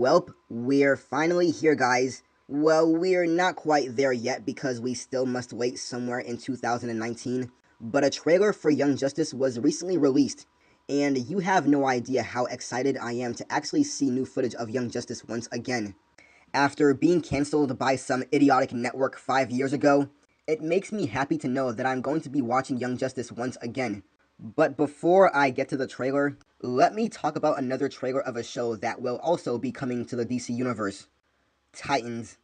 Welp, we're finally here, guys. Well, we're not quite there yet because we still must wait somewhere in 2019, but a trailer for Young Justice was recently released, and you have no idea how excited I am to actually see new footage of Young Justice once again. After being cancelled by some idiotic network 5 years ago, it makes me happy to know that I'm going to be watching Young Justice once again. But before I get to the trailer, let me talk about another trailer of a show that will also be coming to the DC Universe. Titans.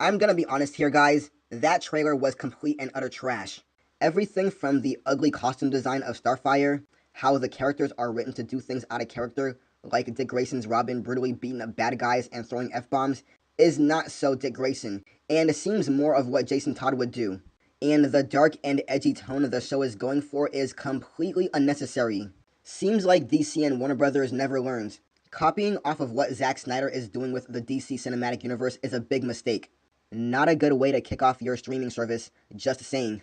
I'm gonna be honest here, guys, that trailer was complete and utter trash. Everything from the ugly costume design of Starfire, how the characters are written to do things out of character, like Dick Grayson's Robin brutally beating up bad guys and throwing F-bombs, is not so Dick Grayson, and seems more of what Jason Todd would do. And the dark and edgy tone the show is going for is completely unnecessary. Seems like DC and Warner Brothers never learned. Copying off of what Zack Snyder is doing with the DC Cinematic Universe is a big mistake. Not a good way to kick off your streaming service, just saying.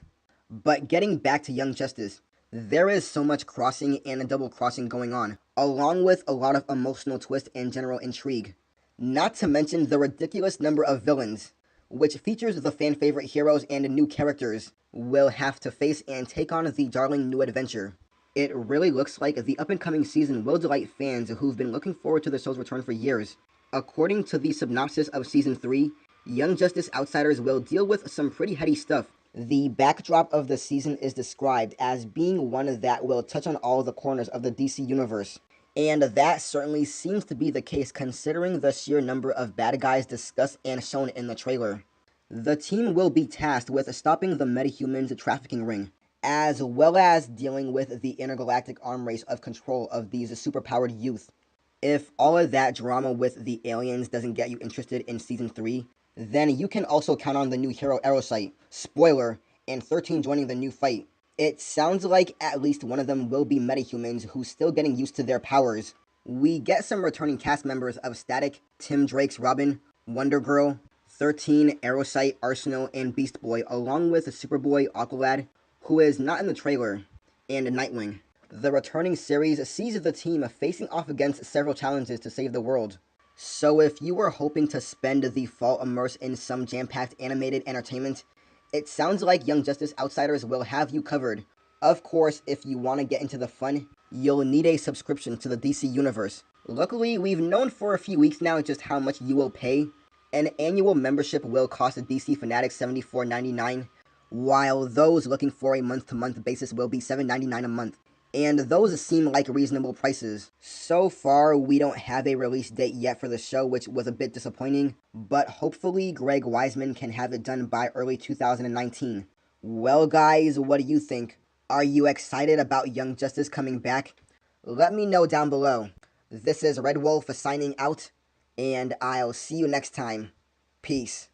But getting back to Young Justice, there is so much crossing and double crossing going on, along with a lot of emotional twist and general intrigue. Not to mention the ridiculous number of villains, which features the fan favorite heroes and new characters, will have to face and take on the darling new adventure. It really looks like the up-and-coming season will delight fans who've been looking forward to the show's return for years. According to the synopsis of Season 3, Young Justice Outsiders will deal with some pretty heady stuff. The backdrop of the season is described as being one that will touch on all the corners of the DC Universe. And that certainly seems to be the case considering the sheer number of bad guys discussed and shown in the trailer. The team will be tasked with stopping the metahumans trafficking ring, as well as dealing with the intergalactic arm race of control of these superpowered youth. If all of that drama with the aliens doesn't get you interested in Season 3, then you can also count on the new hero Aerosite, spoiler, and 13 joining the new fight. It sounds like at least one of them will be metahumans who's still getting used to their powers. We get some returning cast members of Static, Tim Drake's Robin, Wonder Girl, 13, Aerosite, Arsenal, and Beast Boy, along with Superboy, Aqualad, who is not in the trailer, and Nightwing. The returning series sees the team facing off against several challenges to save the world. So if you were hoping to spend the fall immersed in some jam-packed animated entertainment, it sounds like Young Justice Outsiders will have you covered. Of course, if you want to get into the fun, you'll need a subscription to the DC Universe. Luckily, we've known for a few weeks now just how much you will pay. An annual membership will cost DC Fanatics $74.99, while those looking for a month-to-month basis will be $7.99 a month. And those seem like reasonable prices. So far, we don't have a release date yet for the show, which was a bit disappointing, but hopefully Greg Weisman can have it done by early 2019. Well guys, what do you think? Are you excited about Young Justice coming back? Let me know down below. This is Red Wolf signing out, and I'll see you next time. Peace.